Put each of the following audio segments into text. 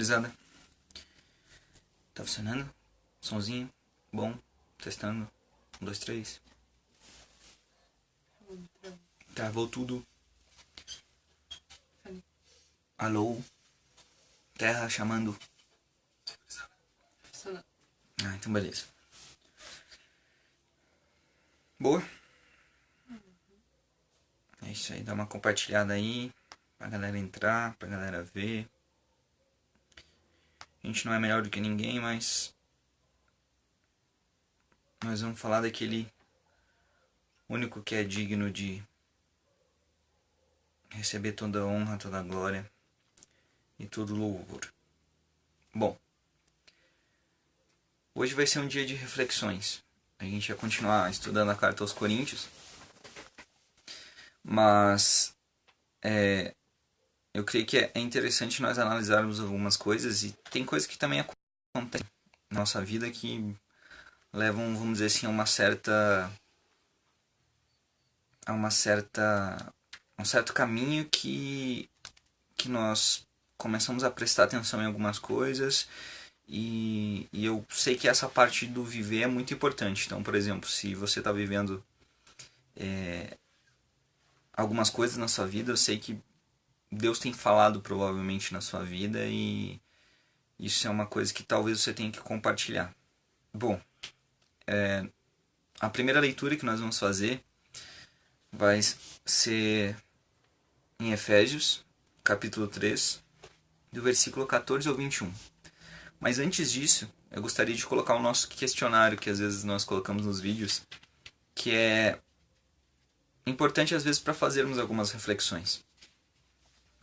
gurizada? Tá funcionando? Sonzinho? Bom? Testando? 1, 2, 3. Travou tudo. Alô? Terra chamando. Ah, então beleza. Boa? É isso aí, dá uma compartilhada aí pra galera entrar, pra galera ver. A gente não é melhor do que ninguém, mas nós vamos falar daquele único que é digno de receber toda a honra, toda a glória e todo o louvor. Bom, hoje vai ser um dia de reflexões. A gente vai continuar estudando a carta aos Coríntios, mas eu creio que é interessante nós analisarmos algumas coisas, e tem coisas que também acontecem na nossa vida que levam, vamos dizer assim, a um certo caminho que nós começamos a prestar atenção em algumas coisas, e eu sei que essa parte do viver é muito importante. Então, por exemplo, se você está vivendo algumas coisas na sua vida, eu sei que Deus tem falado provavelmente na sua vida, e isso é uma coisa que talvez você tenha que compartilhar. Bom, a primeira leitura que nós vamos fazer vai ser em Efésios, capítulo 3, do versículo 14 ao 21. Mas antes disso, eu gostaria de colocar o nosso questionário, que às vezes nós colocamos nos vídeos, que é importante às vezes para fazermos algumas reflexões.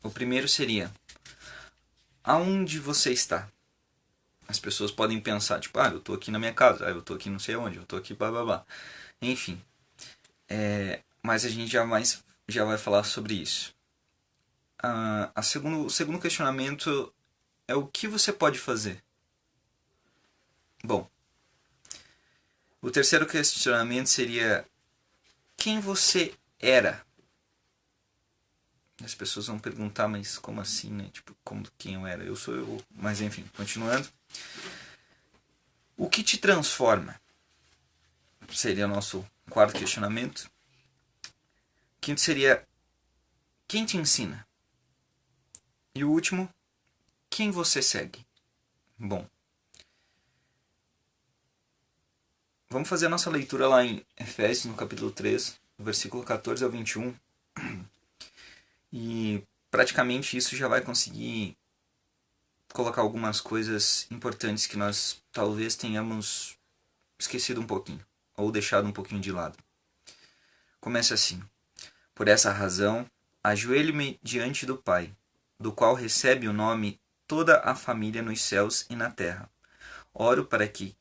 O primeiro seria: aonde você está? As pessoas podem pensar, tipo, eu tô aqui na minha casa, eu tô aqui não sei onde, eu tô aqui blá blá blá. Enfim, mas a gente já vai falar sobre isso. O segundo questionamento é: o que você pode fazer? Bom, o terceiro questionamento seria: quem você era? As pessoas vão perguntar, mas como assim, né? Tipo, quem eu era? Eu sou eu. Mas enfim, continuando. O que te transforma? Seria o nosso quarto questionamento. Quinto seria: quem te ensina? E o último: quem você segue? Bom, vamos fazer a nossa leitura lá em Efésios, no capítulo 3, do versículo 14 ao 21. E praticamente isso já vai conseguir colocar algumas coisas importantes que nós talvez tenhamos esquecido um pouquinho, ou deixado um pouquinho de lado. Começa assim: por essa razão, ajoelho-me diante do Pai, do qual recebe o nome toda a família nos céus e na terra. Oro para que,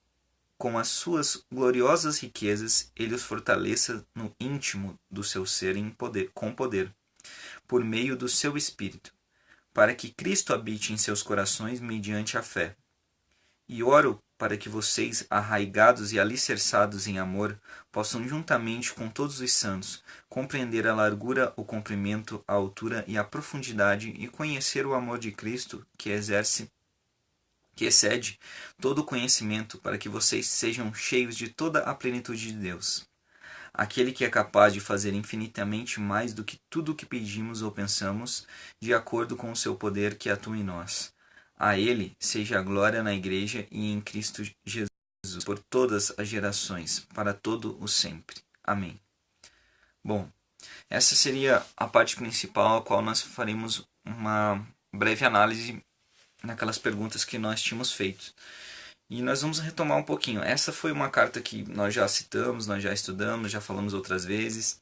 com as suas gloriosas riquezas, ele os fortaleça no íntimo do seu ser com poder, por meio do seu Espírito, para que Cristo habite em seus corações mediante a fé. E oro para que vocês, arraigados e alicerçados em amor, possam, juntamente com todos os santos, compreender a largura, o comprimento, a altura e a profundidade, e conhecer o amor de Cristo, que excede todo o conhecimento, para que vocês sejam cheios de toda a plenitude de Deus. Aquele que é capaz de fazer infinitamente mais do que tudo o que pedimos ou pensamos, de acordo com o seu poder que atua em nós. A ele seja a glória na Igreja e em Cristo Jesus, por todas as gerações, para todo o sempre. Amém. Bom, essa seria a parte principal, a qual nós faremos uma breve análise naquelas perguntas que nós tínhamos feito. E nós vamos retomar um pouquinho. Essa foi uma carta que nós já citamos, nós já estudamos, já falamos outras vezes.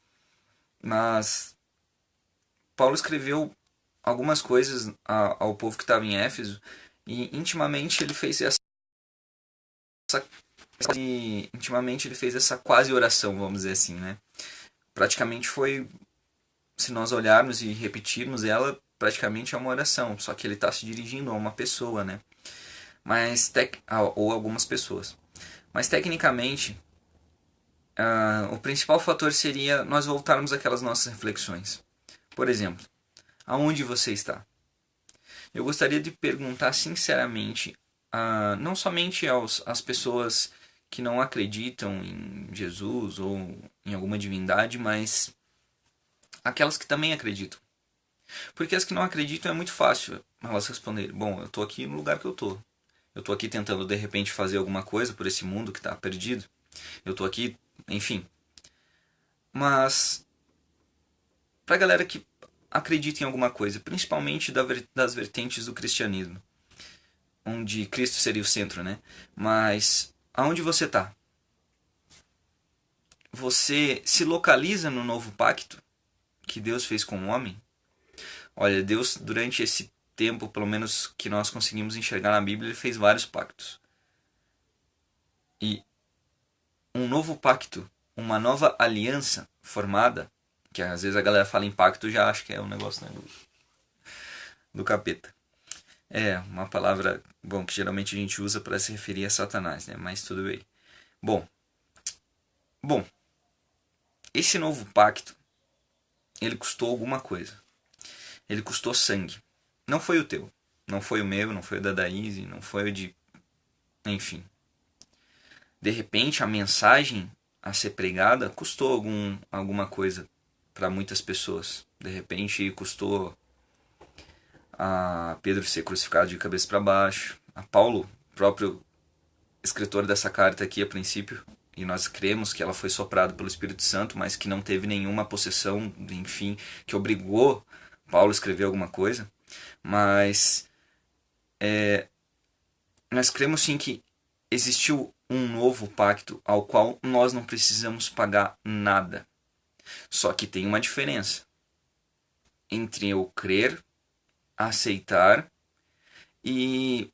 Mas Paulo escreveu algumas coisas ao povo que estava em Éfeso, e intimamente ele fez essa quase oração, vamos dizer assim, né? Praticamente foi, se nós olharmos e repetirmos ela, praticamente é uma oração, só que ele está se dirigindo a uma pessoa, né? Ou algumas pessoas. Mas tecnicamente, o principal fator seria nós voltarmos àquelas nossas reflexões. Por exemplo, aonde você está? Eu gostaria de perguntar sinceramente, não somente às pessoas que não acreditam em Jesus ou em alguma divindade, mas aquelas que também acreditam. Porque as que não acreditam é muito fácil elas responderem: bom, eu estou aqui no lugar que eu estou. Eu estou aqui tentando de repente fazer alguma coisa por esse mundo que está perdido. Eu estou aqui, enfim. Mas para a galera que acredita em alguma coisa, principalmente das vertentes do cristianismo, onde Cristo seria o centro, né? Mas aonde você está? Você se localiza no novo pacto que Deus fez com o homem? Olha, Deus, durante esse tempo, pelo menos que nós conseguimos enxergar na Bíblia, ele fez vários pactos. E um novo pacto, uma nova aliança formada, que às vezes a galera fala em pacto já acha que é um negócio, né, do capeta. É, uma palavra, bom, que geralmente a gente usa para se referir a Satanás, né? Mas tudo bem. Bom, bom, esse novo pacto, ele custou alguma coisa. Ele custou sangue. Não foi o teu, não foi o meu, não foi o da Daíse, não foi o de... Enfim. De repente, a mensagem a ser pregada custou alguma coisa para muitas pessoas. De repente, custou a Pedro ser crucificado de cabeça para baixo, a Paulo, próprio escritor dessa carta aqui a princípio, e nós cremos que ela foi soprada pelo Espírito Santo, mas que não teve nenhuma possessão, enfim, que obrigou Paulo a escrever alguma coisa. Mas nós cremos sim que existiu um novo pacto ao qual nós não precisamos pagar nada. Só que tem uma diferença entre eu crer, aceitar e...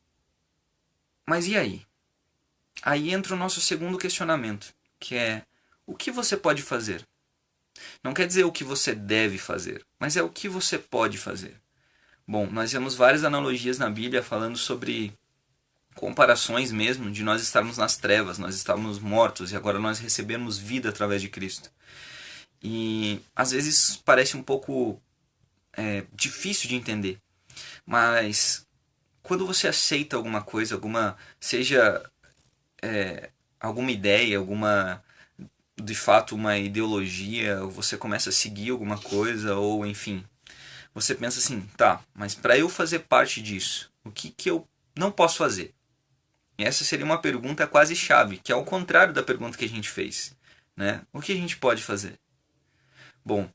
Mas e aí? Aí entra o nosso segundo questionamento, que é: o que você pode fazer? Não quer dizer o que você deve fazer, mas é o que você pode fazer. Bom, nós vemos várias analogias na Bíblia falando sobre comparações mesmo de nós estarmos nas trevas, nós estávamos mortos e agora nós recebemos vida através de Cristo. E às vezes parece um pouco difícil de entender, mas quando você aceita alguma coisa, seja alguma ideia, de fato uma ideologia, ou você começa a seguir alguma coisa, ou enfim, você pensa assim, tá, mas para eu fazer parte disso, o que eu não posso fazer? E essa seria uma pergunta quase chave, que é ao contrário da pergunta que a gente fez, né? O que a gente pode fazer? Bom,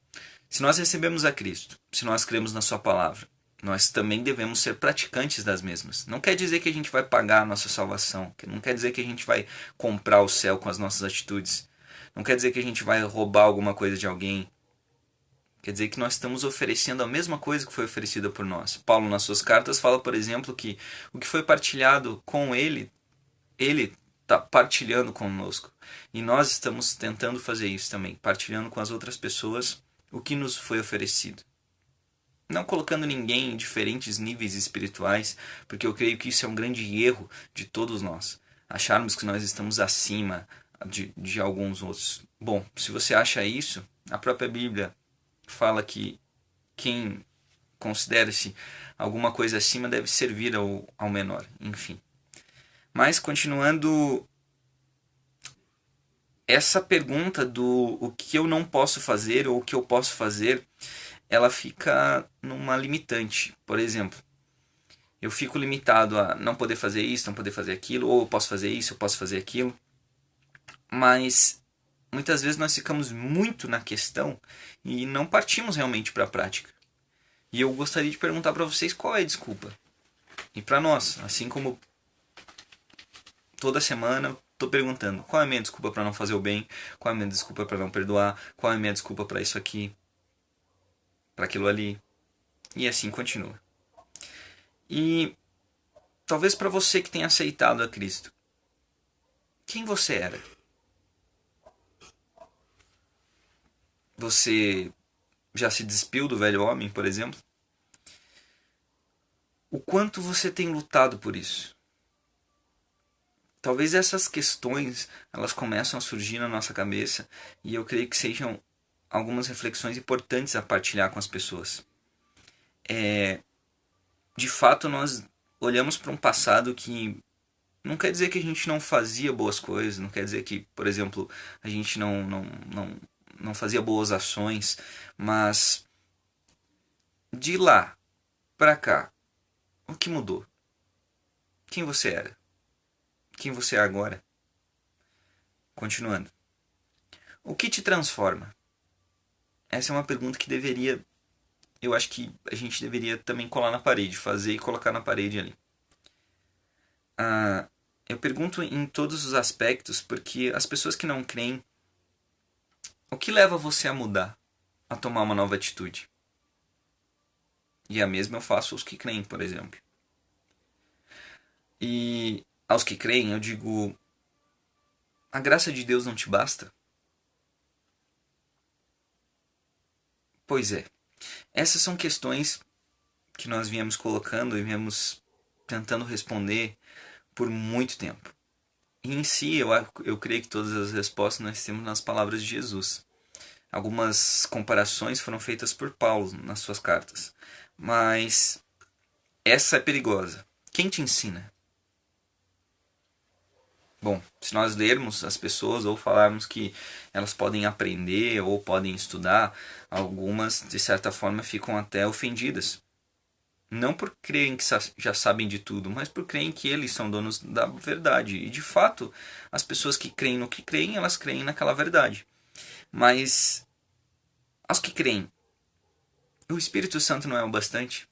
se nós recebemos a Cristo, se nós cremos na sua palavra, nós também devemos ser praticantes das mesmas. Não quer dizer que a gente vai pagar a nossa salvação, não quer dizer que a gente vai comprar o céu com as nossas atitudes, não quer dizer que a gente vai roubar alguma coisa de alguém. Quer dizer que nós estamos oferecendo a mesma coisa que foi oferecida por nós. Paulo, nas suas cartas, fala, por exemplo, que o que foi partilhado com ele está partilhando conosco. E nós estamos tentando fazer isso também, partilhando com as outras pessoas o que nos foi oferecido. Não colocando ninguém em diferentes níveis espirituais, porque eu creio que isso é um grande erro de todos nós. Acharmos que nós estamos acima de alguns outros. Bom, se você acha isso, a própria Bíblia fala que quem considera-se alguma coisa acima deve servir ao menor, enfim. Mas continuando, essa pergunta do o que eu não posso fazer ou o que eu posso fazer, ela fica numa limitante. Por exemplo, eu fico limitado a não poder fazer isso, não poder fazer aquilo, ou eu posso fazer isso, eu posso fazer aquilo. Mas muitas vezes nós ficamos muito na questão e não partimos realmente para a prática. E eu gostaria de perguntar para vocês qual é a desculpa. E para nós, assim como toda semana, estou perguntando qual é a minha desculpa para não fazer o bem, qual é a minha desculpa para não perdoar, qual é a minha desculpa para isso aqui, para aquilo ali. E assim continua. E talvez para você que tenha aceitado a Cristo, quem você era? Você já se despiu do velho homem, por exemplo? O quanto você tem lutado por isso? Talvez essas questões elas começam a surgir na nossa cabeça e eu creio que sejam algumas reflexões importantes a partilhar com as pessoas. de fato nós olhamos para um passado que não quer dizer que a gente não fazia boas coisas, não quer dizer que, por exemplo, a gente não fazia boas ações, mas de lá para cá, o que mudou? Quem você era? Quem você é agora? Continuando. O que te transforma? Essa é uma pergunta que deveria, eu acho que a gente deveria também colar na parede, fazer e colocar na parede ali. Eu pergunto em todos os aspectos porque as pessoas que não creem, o que leva você a mudar, a tomar uma nova atitude? E a mesma eu faço aos que creem, por exemplo. E aos que creem, eu digo: a graça de Deus não te basta? Pois é. Essas são questões que nós viemos colocando e viemos tentando responder por muito tempo. E em si, eu creio que todas as respostas nós temos nas palavras de Jesus. Algumas comparações foram feitas por Paulo nas suas cartas. Mas essa é perigosa. Quem te ensina? Bom, se nós lermos as pessoas ou falarmos que elas podem aprender ou podem estudar, algumas de certa forma ficam até ofendidas. Não por crerem que já sabem de tudo, mas por crerem que eles são donos da verdade. E de fato, as pessoas que creem no que creem, elas creem naquela verdade. Mas as que creem, o Espírito Santo não é o bastante?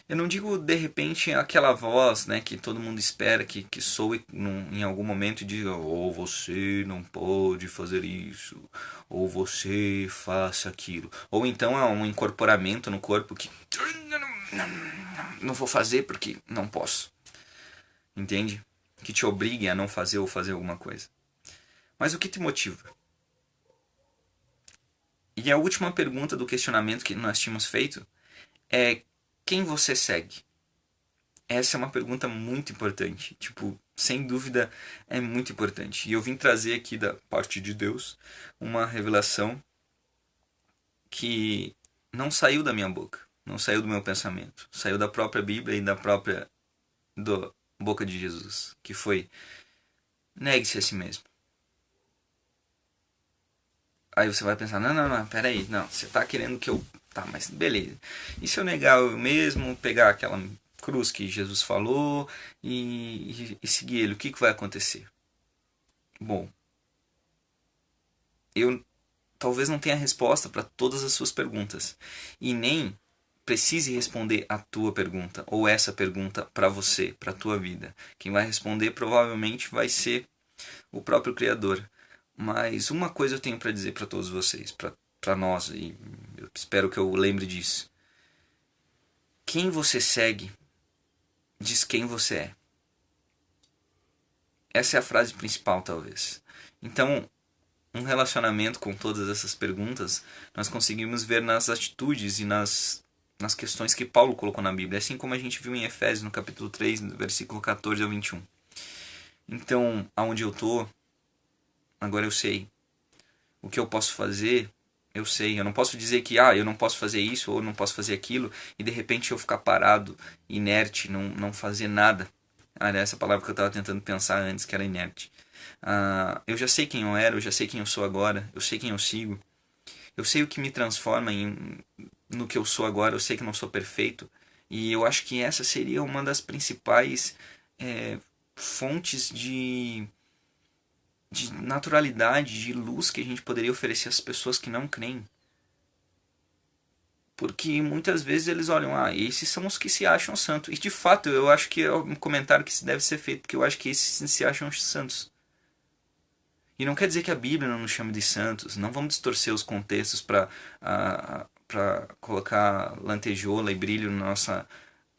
Eu não digo de repente aquela voz, né, que todo mundo espera que soe em algum momento e diga: ou você não pode fazer isso, ou você faça aquilo. Ou então é um incorporamento no corpo que não vou fazer porque não posso. Entende? Que te obrigue a não fazer ou fazer alguma coisa. Mas o que te motiva? E a última pergunta do questionamento que nós tínhamos feito é: quem você segue? Essa é uma pergunta muito importante. Tipo, sem dúvida é muito importante. E eu vim trazer aqui da parte de Deus uma revelação que não saiu da minha boca, não saiu do meu pensamento, saiu da própria Bíblia e da própria boca de Jesus, que foi: negue-se a si mesmo. Aí você vai pensar: não, peraí, não, você tá querendo que eu... Tá, mas beleza. E se eu negar eu mesmo, pegar aquela cruz que Jesus falou e seguir ele, o que vai acontecer? Bom, eu talvez não tenha resposta para todas as suas perguntas e nem precise responder a tua pergunta ou essa pergunta para você, para a tua vida. Quem vai responder provavelmente vai ser o próprio Criador. Mas uma coisa eu tenho para dizer para todos vocês, para nós, e eu espero que eu lembre disso. Quem você segue diz quem você é. Essa é a frase principal, talvez. Então, um relacionamento com todas essas perguntas, nós conseguimos ver nas atitudes e nas questões que Paulo colocou na Bíblia, assim como a gente viu em Efésios, no capítulo 3, no versículo 14 ao 21. Então, aonde eu estou, agora eu sei. O que eu posso fazer, eu sei. Eu não posso dizer que eu não posso fazer isso ou não posso fazer aquilo e de repente eu ficar parado, inerte, não fazer nada. Era essa palavra que eu estava tentando pensar antes, que era inerte. Eu já sei quem eu era, eu já sei quem eu sou agora, eu sei quem eu sigo. Eu sei o que me transforma no que eu sou agora, eu sei que não sou perfeito. E eu acho que essa seria uma das principais fontes de naturalidade, de luz que a gente poderia oferecer às pessoas que não creem. Porque muitas vezes eles olham: esses são os que se acham santos. E de fato, eu acho que é um comentário que deve ser feito, porque eu acho que esses se acham santos. E não quer dizer que a Bíblia não nos chame de santos. Não vamos distorcer os contextos para colocar lantejoula e brilho nas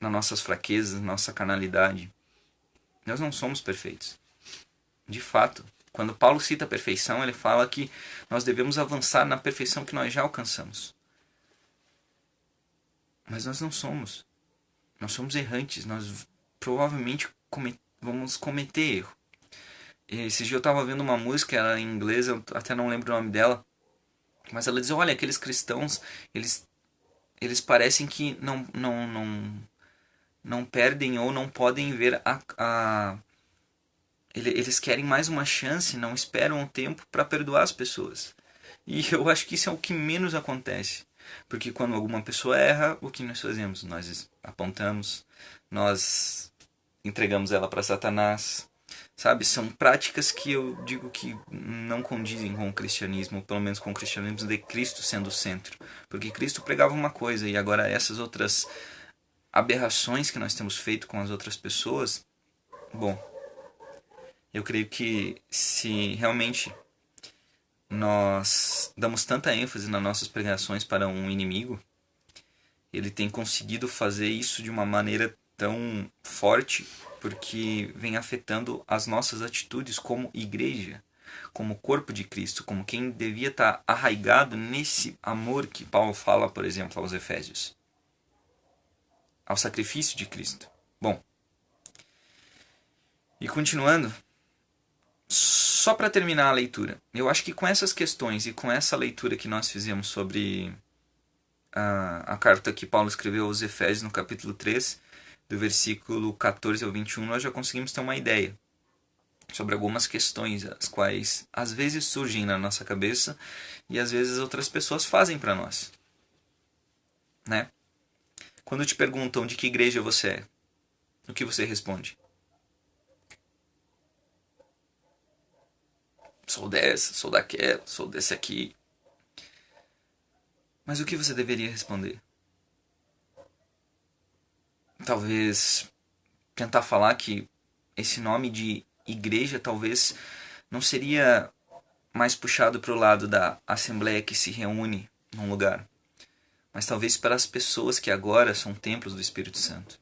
nossas fraquezas, na nossa carnalidade. Nós não somos perfeitos. De fato. Quando Paulo cita a perfeição, ele fala que nós devemos avançar na perfeição que nós já alcançamos. Mas nós não somos. Nós somos errantes. Nós provavelmente vamos cometer erro. Esse dia eu estava vendo uma música, ela em inglês, eu até não lembro o nome dela. Mas ela diz: olha, aqueles cristãos, eles parecem que não perdem ou não podem ver eles querem mais uma chance, não esperam o tempo para perdoar as pessoas. E eu acho que isso é o que menos acontece. Porque quando alguma pessoa erra, o que nós fazemos? Nós apontamos, nós entregamos ela para Satanás. Sabe? São práticas que eu digo que não condizem com o cristianismo, pelo menos com o cristianismo de Cristo sendo o centro. Porque Cristo pregava uma coisa e agora essas outras aberrações que nós temos feito com as outras pessoas, bom, eu creio que se realmente nós damos tanta ênfase nas nossas pregações para um inimigo, ele tem conseguido fazer isso de uma maneira tão forte porque vem afetando as nossas atitudes como igreja, como corpo de Cristo, como quem devia estar arraigado nesse amor que Paulo fala, por exemplo, aos Efésios, ao sacrifício de Cristo. Bom, e continuando, só para terminar a leitura, eu acho que com essas questões e com essa leitura que nós fizemos sobre a carta que Paulo escreveu aos Efésios no capítulo 3, do versículo 14 ao 21, nós já conseguimos ter uma ideia sobre algumas questões, as quais às vezes surgem na nossa cabeça e às vezes outras pessoas fazem para nós. Né? Quando te perguntam de que igreja você é, o que você responde? Sou dessa, sou daquela, sou desse aqui. Mas o que você deveria responder? Talvez tentar falar que esse nome de igreja talvez não seria mais puxado para o lado da assembleia que se reúne num lugar, mas talvez para as pessoas que agora são templos do Espírito Santo,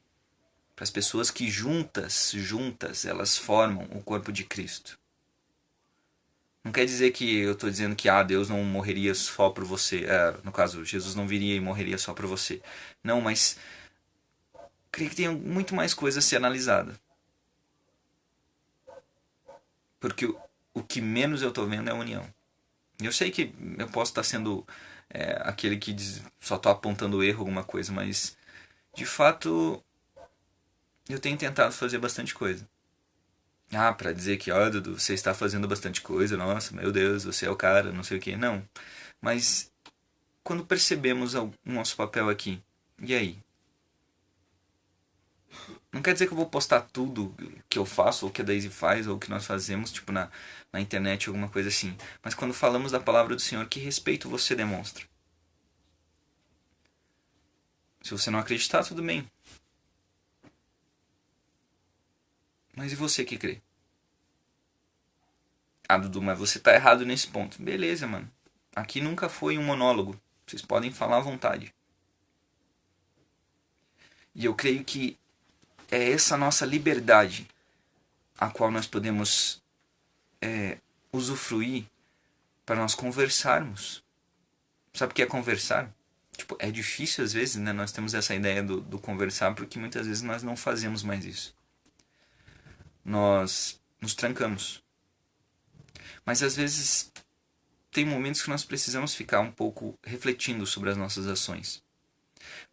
para as pessoas que juntas elas formam o corpo de Cristo. Não quer dizer que eu estou dizendo que Deus não morreria só por você, no caso, Jesus não viria e morreria só por você. Não, mas creio que tem muito mais coisa a ser analisada. Porque o que menos eu estou vendo é a união. Eu sei que eu posso estar sendo aquele que só estou apontando erro, alguma coisa, mas de fato eu tenho tentado fazer bastante coisa. Para dizer que, Dudu, você está fazendo bastante coisa, nossa, meu Deus, você é o cara, não sei o que. Não. Mas quando percebemos o nosso papel aqui, e aí? Não quer dizer que eu vou postar tudo que eu faço, ou que a Daisy faz, ou que nós fazemos, tipo na internet, alguma coisa assim. Mas quando falamos da palavra do Senhor, que respeito você demonstra? Se você não acreditar, tudo bem. Mas e você que crê? Dudu, mas você tá errado nesse ponto. Beleza, mano. Aqui nunca foi um monólogo. Vocês podem falar à vontade. E eu creio que é essa nossa liberdade a qual nós podemos usufruir para nós conversarmos. Sabe o que é conversar? Tipo, é difícil às vezes, né? Nós temos essa ideia do conversar porque muitas vezes nós não fazemos mais isso. Nós nos trancamos. Mas às vezes tem momentos que nós precisamos ficar um pouco refletindo sobre as nossas ações.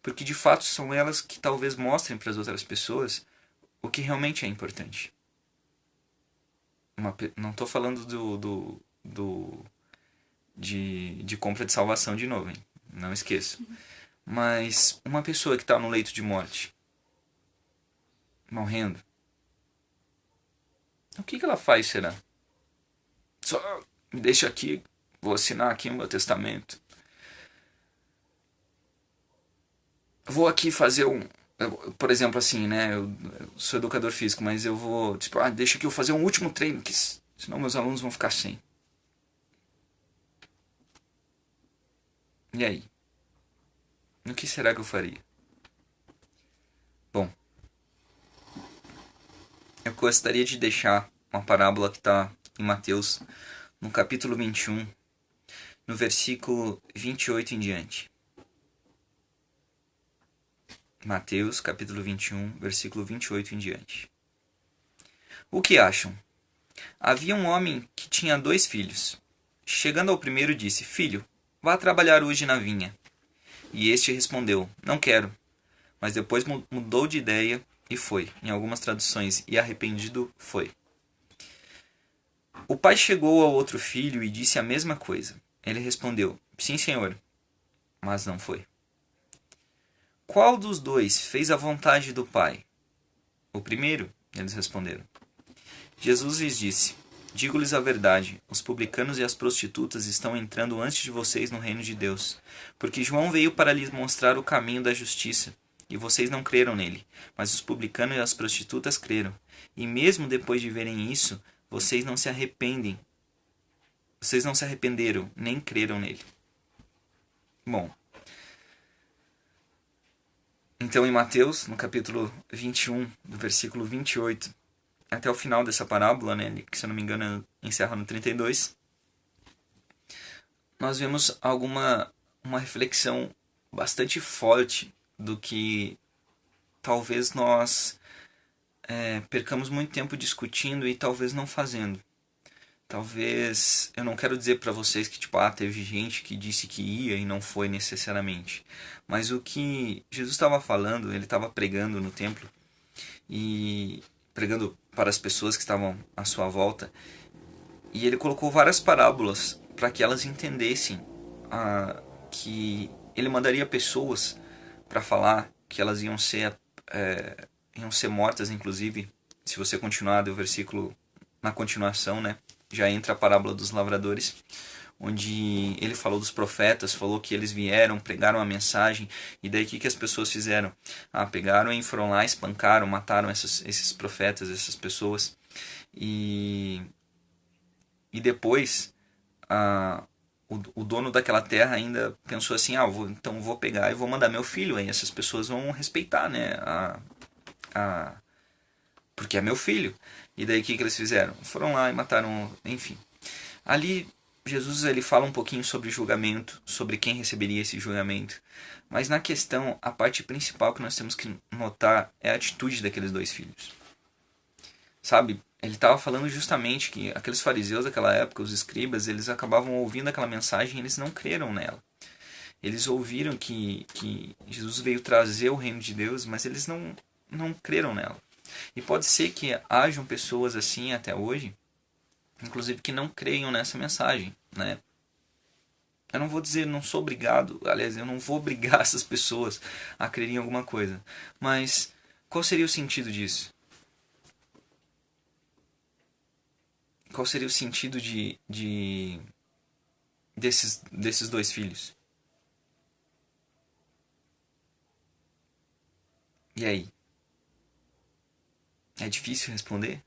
Porque de fato são elas que talvez mostrem para as outras pessoas o que realmente é importante. Não estou falando de compra de salvação de novo, hein? Não esqueça. Mas uma pessoa que está no leito de morte, morrendo, o que ela faz, será? Só me deixa aqui, vou assinar aqui o meu testamento. Vou aqui fazer por exemplo, assim, né? Eu sou educador físico, mas eu vou, tipo, deixa aqui eu fazer um último treino, que senão meus alunos vão ficar sem. E aí? O que será que eu faria? Bom, eu gostaria de deixar uma parábola que está em Mateus, no capítulo 21, no versículo 28 em diante. Mateus, capítulo 21, versículo 28 em diante. O que acham? Havia um homem que tinha 2 filhos. Chegando ao primeiro, disse: Filho, vá trabalhar hoje na vinha. E este respondeu: Não quero, mas depois mudou de ideia e foi. Em algumas traduções, e arrependido foi. O pai chegou ao outro filho e disse a mesma coisa. Ele respondeu: sim, senhor, mas não foi. Qual dos dois fez a vontade do pai? O primeiro, eles responderam. Jesus lhes disse: digo-lhes a verdade, os publicanos e as prostitutas estão entrando antes de vocês no reino de Deus, porque João veio para lhes mostrar o caminho da justiça, e vocês não creram nele, mas os publicanos e as prostitutas creram. E mesmo depois de verem isso, vocês não se arrependeram, nem creram nele. Bom, então em Mateus, no capítulo 21, do versículo 28, até o final dessa parábola, né, que se eu não me engano encerra no 32, nós vemos uma reflexão bastante forte do que talvez nós percamos muito tempo discutindo e talvez não fazendo. Talvez, eu não quero dizer para vocês que teve gente que disse que ia e não foi necessariamente. Mas o que Jesus estava falando, ele estava pregando no templo e pregando para as pessoas que estavam à sua volta. E ele colocou várias parábolas para que elas entendessem que ele mandaria pessoas para falar que elas iam ser mortas, inclusive. Se você continuar do versículo na continuação, né, já entra a parábola dos lavradores, onde ele falou dos profetas, falou que eles vieram, pregaram a mensagem, e daí o que as pessoas fizeram? Pegaram e foram lá, espancaram, mataram esses profetas, essas pessoas, e depois o dono daquela terra ainda pensou assim, então vou pegar e vou mandar meu filho, aí essas pessoas vão respeitar, né, porque é meu filho. E daí o que eles fizeram? Foram lá e mataram, enfim. Ali Jesus ele fala um pouquinho sobre julgamento, sobre quem receberia esse julgamento. Mas na questão, a parte principal que nós temos que notar é a atitude daqueles dois filhos. Sabe, ele estava falando justamente que aqueles fariseus daquela época, os escribas, eles acabavam ouvindo aquela mensagem e eles não creram nela. Eles ouviram que Jesus veio trazer o reino de Deus, mas eles não creram nela. E pode ser que hajam pessoas assim até hoje, inclusive que não creiam nessa mensagem, né? Eu não vou dizer, não sou obrigado, aliás, eu não vou obrigar essas pessoas a crerem em alguma coisa. Mas qual seria o sentido disso? Qual seria o sentido desses dois filhos? E aí? É difícil responder?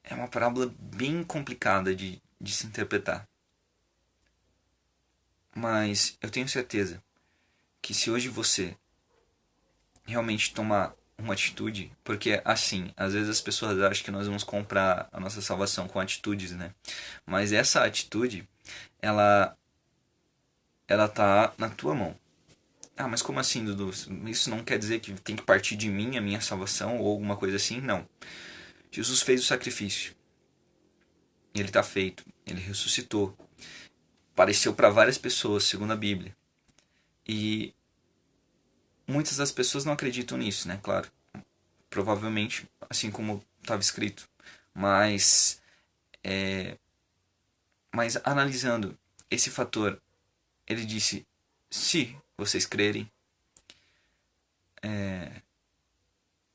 É uma parábola bem complicada de se interpretar. Mas eu tenho certeza que se hoje você realmente tomar uma atitude, porque assim, às vezes as pessoas acham que nós vamos comprar a nossa salvação com atitudes, né? Mas essa atitude, ela tá na tua mão. Mas como assim, Dudu? Isso não quer dizer que tem que partir de mim a minha salvação ou alguma coisa assim? Não. Jesus fez o sacrifício. Ele está feito. Ele ressuscitou. Apareceu para várias pessoas, segundo a Bíblia. E muitas das pessoas não acreditam nisso, né? Claro. Provavelmente, assim como estava escrito. Mas analisando esse fator, ele disse: se vocês crerem,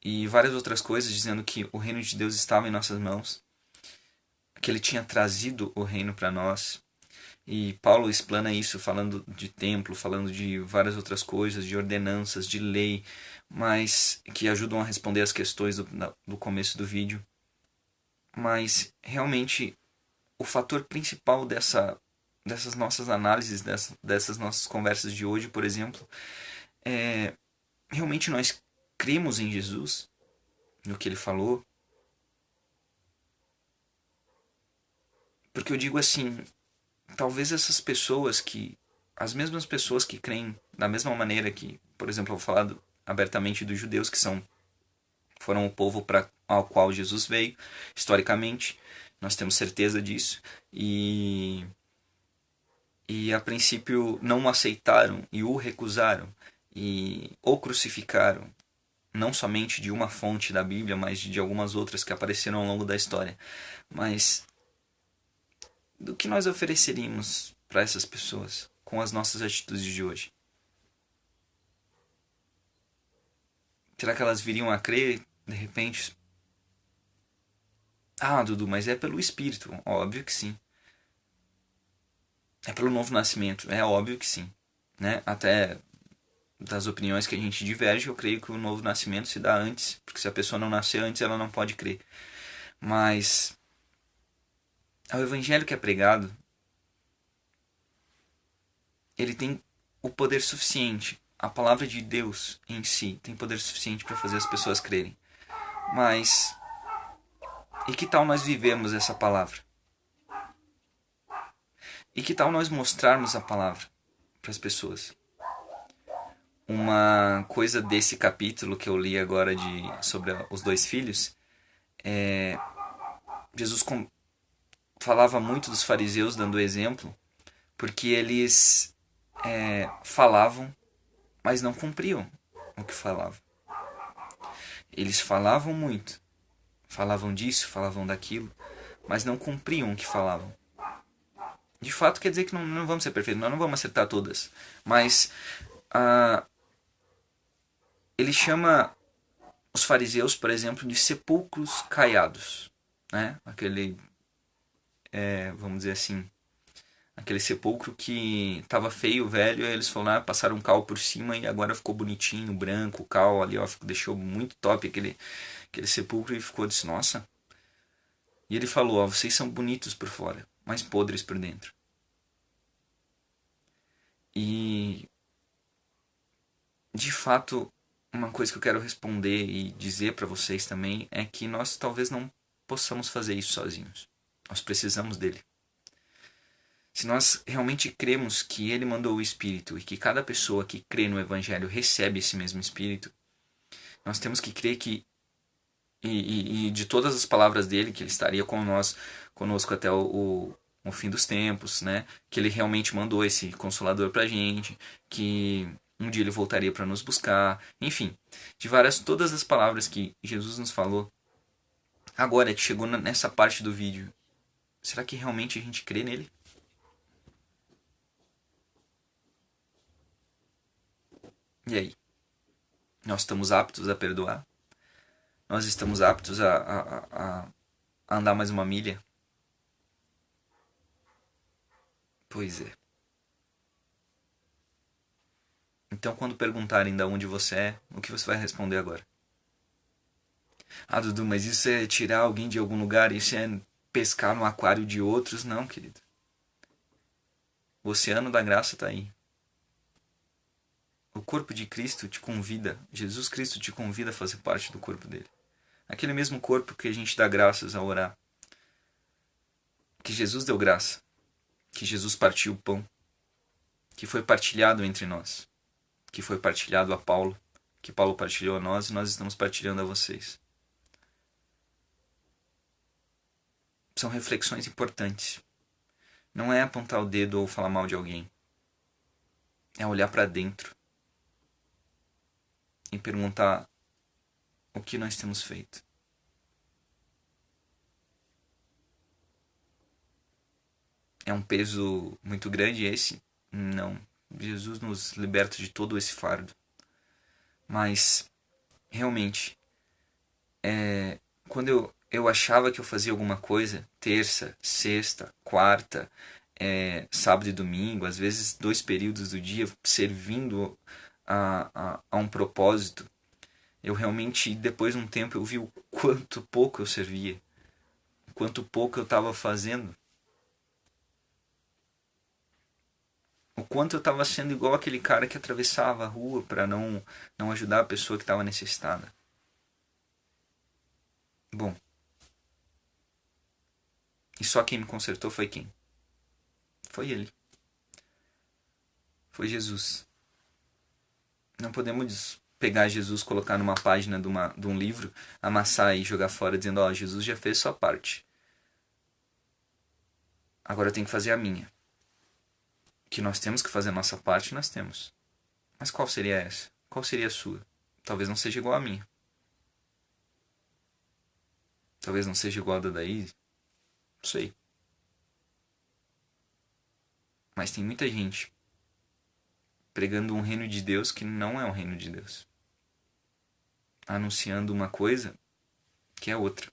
e várias outras coisas, dizendo que o reino de Deus estava em nossas mãos, que ele tinha trazido o reino para nós. E Paulo explana isso falando de templo, falando de várias outras coisas, de ordenanças, de lei, mas que ajudam a responder as questões do começo do vídeo. Mas realmente o fator principal dessas nossas análises, dessas nossas conversas de hoje, por exemplo, é realmente nós cremos em Jesus, no que ele falou. Porque eu digo assim, talvez essas pessoas as mesmas pessoas que creem da mesma maneira que, por exemplo, eu vou falar abertamente dos judeus, que foram o povo ao qual Jesus veio, historicamente, nós temos certeza disso, e a princípio não o aceitaram e o recusaram, e o crucificaram, não somente de uma fonte da Bíblia, mas de algumas outras que apareceram ao longo da história. Mas do que nós ofereceríamos para essas pessoas com as nossas atitudes de hoje? Será que elas viriam a crer de repente? Ah, Dudu, mas é pelo Espírito. Óbvio que sim. É pelo novo nascimento. É óbvio que sim. Né? Até das opiniões que a gente diverge, eu creio que o novo nascimento se dá antes. Porque se a pessoa não nascer antes, ela não pode crer. Mas o evangelho que é pregado, ele tem o poder suficiente. A palavra de Deus em si tem poder suficiente para fazer as pessoas crerem. Mas e que tal nós vivemos essa palavra? E que tal nós mostrarmos a palavra para as pessoas? Uma coisa desse capítulo que eu li agora sobre os dois filhos, Jesus falava muito dos fariseus, dando exemplo, porque eles falavam, mas não cumpriam o que falavam. Eles falavam muito, falavam disso, falavam daquilo, mas não cumpriam o que falavam. De fato, quer dizer que não vamos ser perfeitos, nós não vamos acertar todas. Mas ele chama os fariseus, por exemplo, de sepulcros caiados. Né? Vamos dizer assim, aquele sepulcro que estava feio, velho, e eles falaram, passaram um cal por cima e agora ficou bonitinho, branco, o cal ali, ó, deixou muito top aquele sepulcro e ficou, disse, nossa. E ele falou, ó, vocês são bonitos por fora, mas podres por dentro. E, de fato, uma coisa que eu quero responder e dizer para vocês também é que nós talvez não possamos fazer isso sozinhos. Nós precisamos dele. Se nós realmente cremos que ele mandou o Espírito e que cada pessoa que crê no Evangelho recebe esse mesmo Espírito, nós temos que crer que, e de todas as palavras dele, que ele estaria conosco até o fim dos tempos, né? Que ele realmente mandou esse Consolador pra gente, que um dia ele voltaria para nos buscar, enfim, de todas as palavras que Jesus nos falou. Agora que chegou nessa parte do vídeo, será que realmente a gente crê nele? E aí? Nós estamos aptos a perdoar? Nós estamos aptos a andar mais uma milha? Pois é. Então, quando perguntarem de onde você é, o que você vai responder agora? Ah, Dudu, mas isso é tirar alguém de algum lugar? Isso é pescar no aquário de outros? Não, querido. O oceano da graça está aí. O corpo de Cristo te convida, Jesus Cristo te convida a fazer parte do corpo dele. Aquele mesmo corpo que a gente dá graças ao orar. Que Jesus deu graça. Que Jesus partiu o pão. Que foi partilhado entre nós. Que foi partilhado a Paulo. Que Paulo partilhou a nós e nós estamos partilhando a vocês. São reflexões importantes. Não é apontar o dedo ou falar mal de alguém. É olhar para dentro e perguntar o que nós temos feito. É um peso muito grande esse? Não. Jesus nos liberta de todo esse fardo. Mas, realmente, quando eu achava que eu fazia alguma coisa, terça, sexta, quarta, sábado e domingo, às vezes 2 períodos do dia, servindo a um propósito, eu realmente, depois de um tempo, eu vi o quanto pouco eu servia, o quanto pouco eu estava fazendo, o quanto eu estava sendo igual aquele cara que atravessava a rua para não ajudar a pessoa que estava necessitada. Bom, e só quem me consertou foi quem? Foi ele. Foi Jesus. Não podemos pegar Jesus, colocar numa página de um livro, amassar e jogar fora dizendo, ó, Jesus já fez sua parte. Agora eu tenho que fazer a minha. Que nós temos que fazer a nossa parte, nós temos. Mas qual seria essa? Qual seria a sua? Talvez não seja igual a minha. Talvez não seja igual a da Daíse. Não sei. Mas tem muita gente pregando um reino de Deus que não é um reino de Deus. Anunciando uma coisa que é outra.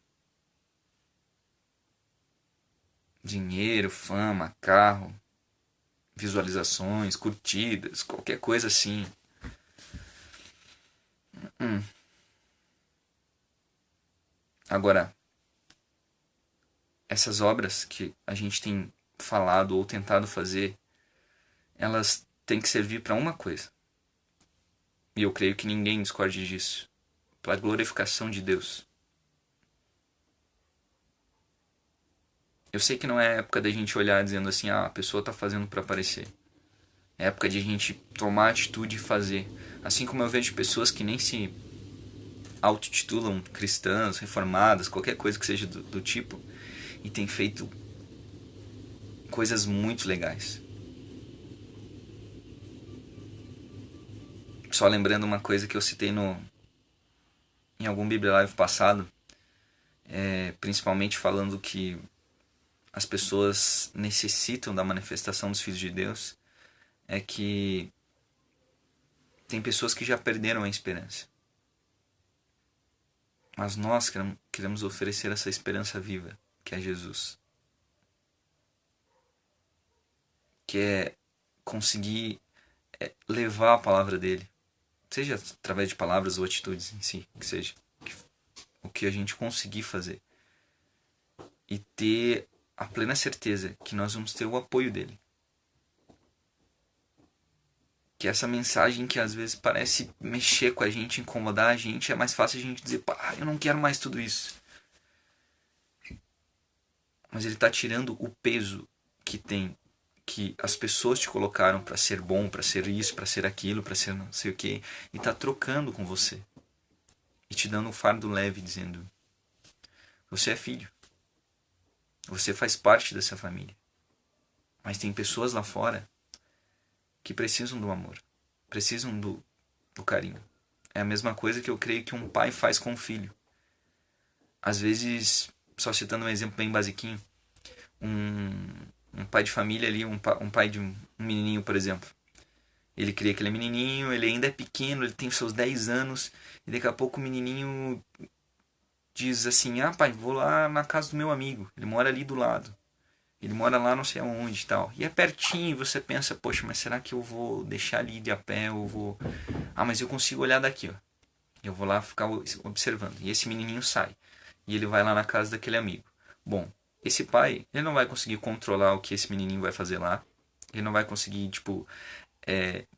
Dinheiro, fama, carro, visualizações, curtidas, qualquer coisa assim. Agora, essas obras que a gente tem falado ou tentado fazer, elas têm que servir para uma coisa. E eu creio que ninguém discorde disso. Para a glorificação de Deus. Eu sei que não é época da gente olhar dizendo assim, a pessoa está fazendo para aparecer. É época de a gente tomar atitude e fazer. Assim como eu vejo pessoas que nem se autotitulam cristãs, reformadas, qualquer coisa que seja do tipo, e tem feito coisas muito legais. Só lembrando uma coisa que eu citei em algum Bíblia Live passado, principalmente falando que as pessoas necessitam da manifestação dos filhos de Deus, é que tem pessoas que já perderam a esperança. Mas nós queremos oferecer essa esperança viva, que é Jesus. Que é conseguir levar a palavra dele. Seja através de palavras ou atitudes em si, que seja. O que a gente conseguir fazer. E ter a plena certeza que nós vamos ter o apoio dele. Que essa mensagem que às vezes parece mexer com a gente, incomodar a gente, é mais fácil a gente dizer, pá, eu não quero mais tudo isso. Mas ele está tirando o peso que tem, que as pessoas te colocaram para ser bom, para ser isso, para ser aquilo, para ser não sei o que, e está trocando com você. E te dando um fardo leve, dizendo, você é filho. Você faz parte dessa família. Mas tem pessoas lá fora que precisam do amor, precisam do carinho. É a mesma coisa que eu creio que um pai faz com o filho. Às vezes, só citando um exemplo bem basiquinho, um pai de família ali, um pai de um menininho, por exemplo. Ele cria aquele menininho, ele ainda é pequeno, ele tem seus 10 anos, e daqui a pouco o menininho diz assim, ah pai, vou lá na casa do meu amigo, ele mora ali do lado. Ele mora lá não sei aonde e tal. E é pertinho, e você pensa, poxa, mas será que eu vou deixar ali de a pé? Ou vou... Ah, mas eu consigo olhar daqui, ó. Eu vou lá ficar observando. E esse menininho sai. E ele vai lá na casa daquele amigo. Bom, esse pai, ele não vai conseguir controlar o que esse menininho vai fazer lá. Ele não vai conseguir, tipo,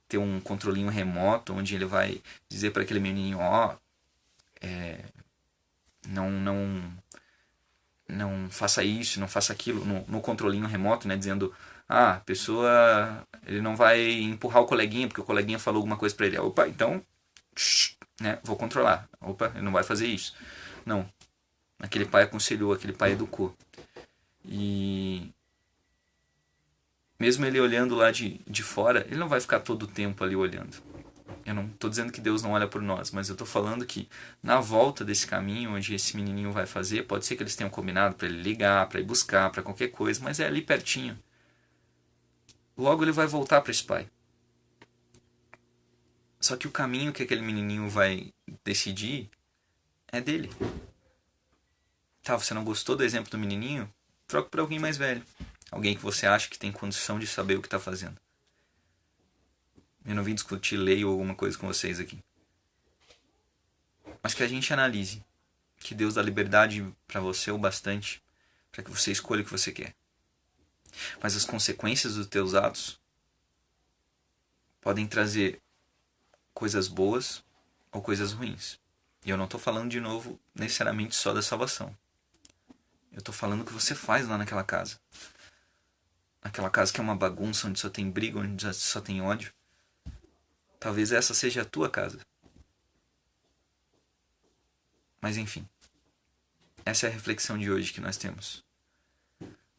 ter um controlinho remoto onde ele vai dizer para aquele menininho, ó, não faça isso, não faça aquilo, no controlinho remoto, né, dizendo, ah, a pessoa, ele não vai empurrar o coleguinha, porque o coleguinha falou alguma coisa para ele. Opa, então, né, vou controlar. Opa, ele não vai fazer isso. Não. Aquele pai aconselhou, aquele pai educou. E mesmo ele olhando lá de fora, ele não vai ficar todo o tempo ali olhando. Eu não estou dizendo que Deus não olha por nós, mas eu estou falando que na volta desse caminho onde esse menininho vai fazer, pode ser que eles tenham combinado para ele ligar, para ir buscar, para qualquer coisa, mas é ali pertinho. Logo ele vai voltar para esse pai. Só que o caminho que aquele menininho vai decidir é dele. Tá, você não gostou do exemplo do menininho? Troca por alguém mais velho. Alguém que você acha que tem condição de saber o que está fazendo. Eu não vim discutir lei ou alguma coisa com vocês aqui. Mas que a gente analise. Que Deus dá liberdade para você o bastante para que você escolha o que você quer. Mas as consequências dos teus atos podem trazer coisas boas ou coisas ruins. E eu não estou falando de novo necessariamente só da salvação. Eu estou falando o que você faz lá naquela casa. Aquela casa que é uma bagunça, onde só tem briga, onde só tem ódio. Talvez essa seja a tua casa. Mas enfim. Essa é a reflexão de hoje que nós temos.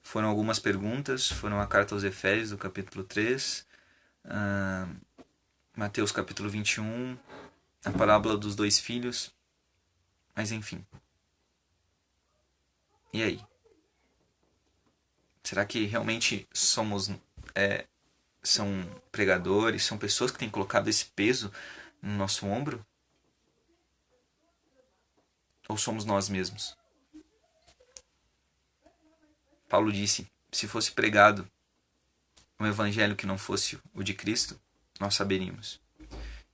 Foram algumas perguntas, foram a carta aos Efésios, do capítulo 3. Mateus capítulo 21, a parábola dos dois filhos. Mas enfim. E aí? Será que realmente são pregadores, são pessoas que têm colocado esse peso no nosso ombro? Ou somos nós mesmos? Paulo disse, se fosse pregado um evangelho que não fosse o de Cristo, nós saberíamos.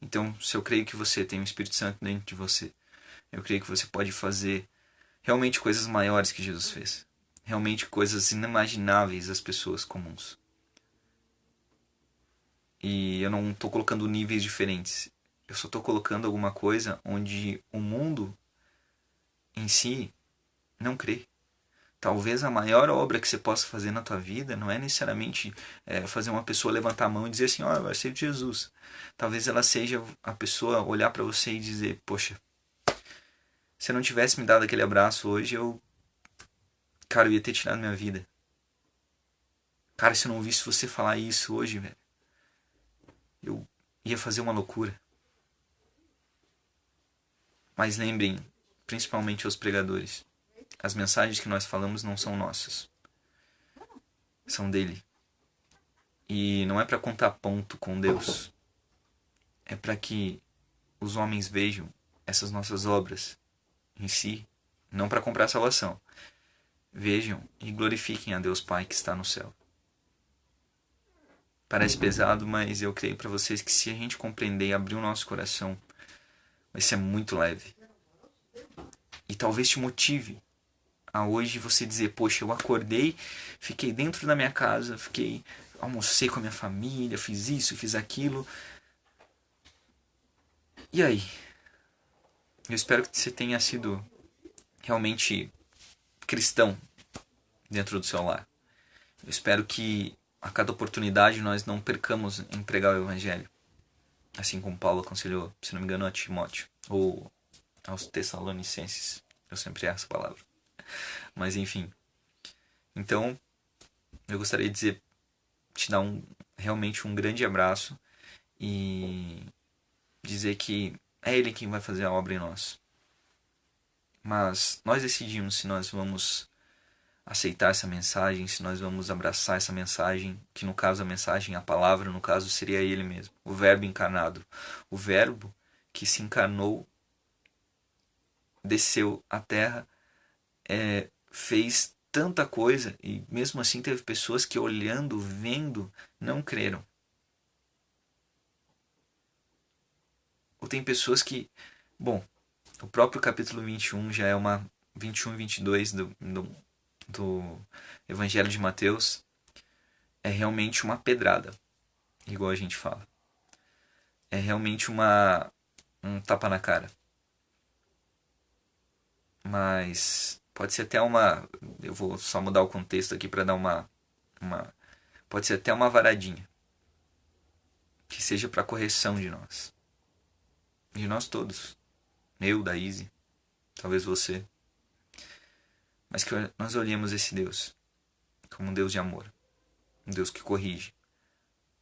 Então, se eu creio que você tem o Espírito Santo dentro de você, eu creio que você pode fazer realmente coisas maiores que Jesus fez. Realmente coisas inimagináveis às pessoas comuns. E eu não estou colocando níveis diferentes. Eu só estou colocando alguma coisa onde o mundo em si não crê. Talvez a maior obra que você possa fazer na tua vida não é necessariamente fazer uma pessoa levantar a mão e dizer assim, ó, vai ser de Jesus. Talvez ela seja a pessoa olhar para você e dizer, poxa, se eu não tivesse me dado aquele abraço hoje, cara, eu ia ter tirado minha vida. Cara, se eu não ouvisse você falar isso hoje, velho, eu ia fazer uma loucura. Mas lembrem, principalmente os pregadores, as mensagens que nós falamos não são nossas. São dele. E não é para contar ponto com Deus. É para que os homens vejam essas nossas obras em si, não para comprar salvação. Vejam e glorifiquem a Deus Pai que está no céu. Parece pesado, mas eu creio para vocês que se a gente compreender e abrir o nosso coração, vai ser muito leve. E talvez te motive a hoje você dizer, poxa, eu acordei, fiquei dentro da minha casa, almocei com a minha família, fiz isso, fiz aquilo. E aí? Eu espero que você tenha sido realmente cristão dentro do seu lar. Eu espero que a cada oportunidade nós não percamos em pregar o evangelho. Assim como Paulo aconselhou, se não me engano, a Timóteo. Ou aos Tessalonicenses. Eu sempre erro essa palavra. Mas enfim. Então, eu gostaria de dizer, te dar realmente um grande abraço. E dizer que é Ele quem vai fazer a obra em nós. Mas nós decidimos se nós vamos aceitar essa mensagem, se nós vamos abraçar essa mensagem, que no caso a mensagem, a palavra, no caso seria Ele mesmo, o Verbo encarnado, o Verbo que se encarnou, desceu à Terra, fez tanta coisa e mesmo assim teve pessoas que olhando, vendo, não creram. Ou tem pessoas que, bom, o próprio capítulo 21 já é uma 21 e 22 do Evangelho de Mateus, é realmente uma pedrada, igual a gente fala. É realmente um tapa na cara. Mas pode ser até eu vou só mudar o contexto aqui para dar pode ser até uma varadinha. Que seja para correção de nós. De nós todos. Eu, da Izzy, talvez você. Mas que nós olhemos esse Deus como um Deus de amor. Um Deus que corrige.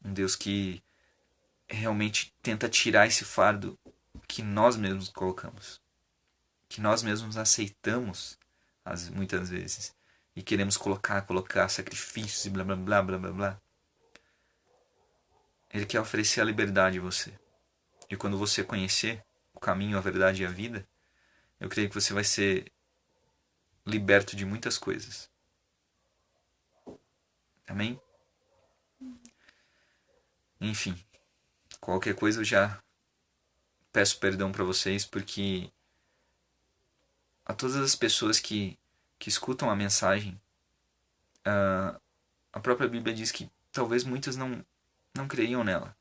Um Deus que realmente tenta tirar esse fardo que nós mesmos colocamos. Que nós mesmos aceitamos muitas vezes. E queremos colocar sacrifícios e blá blá blá blá blá blá. Ele quer oferecer a liberdade a você. E quando você conhecer o caminho, a verdade e a vida, eu creio que você vai ser liberto de muitas coisas. Amém? Enfim, qualquer coisa eu já peço perdão para vocês, porque a todas as pessoas que escutam a mensagem, a própria Bíblia diz que talvez muitas não creiam nela.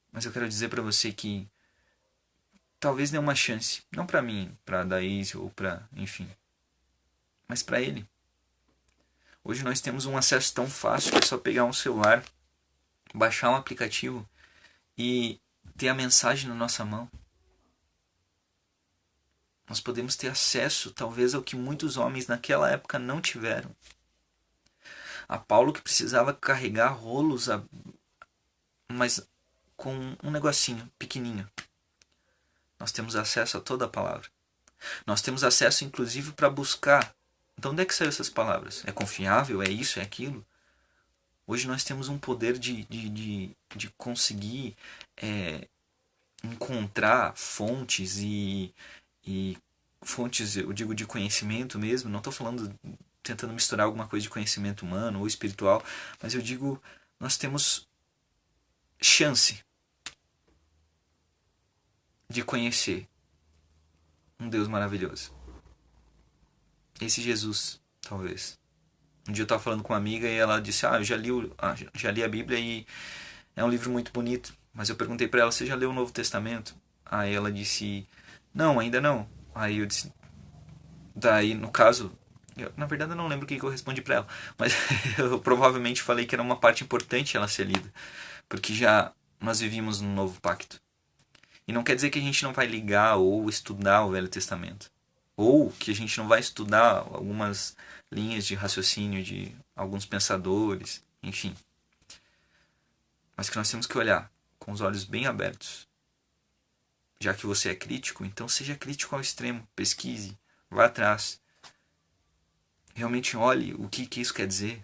Mas eu quero dizer para você que talvez dê uma chance, não para mim, para Daís ou para, enfim, mas para ele. Hoje nós temos um acesso tão fácil que é só pegar um celular, baixar um aplicativo e ter a mensagem na nossa mão. Nós podemos ter acesso, talvez, ao que muitos homens naquela época não tiveram. A Paulo que precisava carregar rolos, mas com um negocinho pequenininho. Nós temos acesso a toda a palavra. Nós temos acesso, inclusive, para buscar. Então, onde é que saíram essas palavras? É confiável? É isso? É aquilo? Hoje nós temos um poder de conseguir encontrar fontes e fontes, eu digo, de conhecimento mesmo. Não estou falando tentando misturar alguma coisa de conhecimento humano ou espiritual, mas eu digo, nós temos chance de conhecer um Deus maravilhoso. Esse Jesus, talvez. Um dia eu estava falando com uma amiga e ela disse: eu já li a Bíblia e é um livro muito bonito. Mas eu perguntei para ela: você já leu o Novo Testamento? Aí ela disse: não, ainda não. Aí eu disse: daí, no caso, na verdade eu não lembro o que eu respondi para ela, mas eu provavelmente falei que era uma parte importante ela ser lida, porque já nós vivíamos num novo pacto. E não quer dizer que a gente não vai ligar ou estudar o Velho Testamento. Ou que a gente não vai estudar algumas linhas de raciocínio de alguns pensadores, enfim. Mas que nós temos que olhar com os olhos bem abertos. Já que você é crítico, então seja crítico ao extremo. Pesquise, vá atrás. Realmente olhe o que isso quer dizer.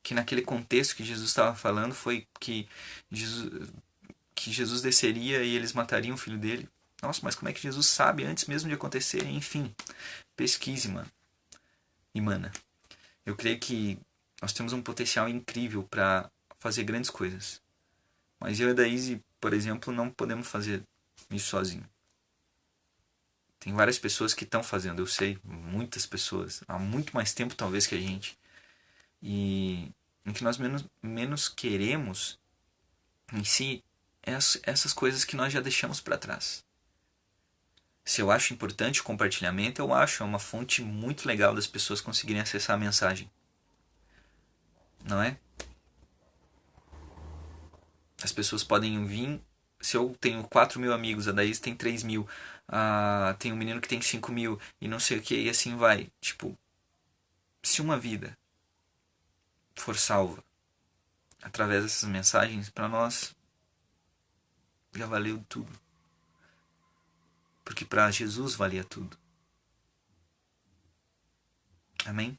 Que naquele contexto que Jesus estava falando foi que Jesus desceria e eles matariam o filho dele. Nossa, mas como é que Jesus sabe antes mesmo de acontecer? Enfim, pesquise, mano. E, mana, eu creio que nós temos um potencial incrível para fazer grandes coisas. Mas eu e a Daisy, por exemplo, não podemos fazer isso sozinho. Tem várias pessoas que estão fazendo, eu sei, muitas pessoas, há muito mais tempo talvez que a gente. E o que nós menos queremos em si é essas coisas que nós já deixamos para trás. Se eu acho importante o compartilhamento, eu acho, é uma fonte muito legal das pessoas conseguirem acessar a mensagem. Não é? As pessoas podem vir. Se eu tenho 4.000 amigos, a Daís tem 3.000, tem um menino que tem 5.000 e não sei o que, e assim vai. Tipo, se uma vida for salva através dessas mensagens, para nós já valeu tudo. Porque para Jesus valia tudo. Amém?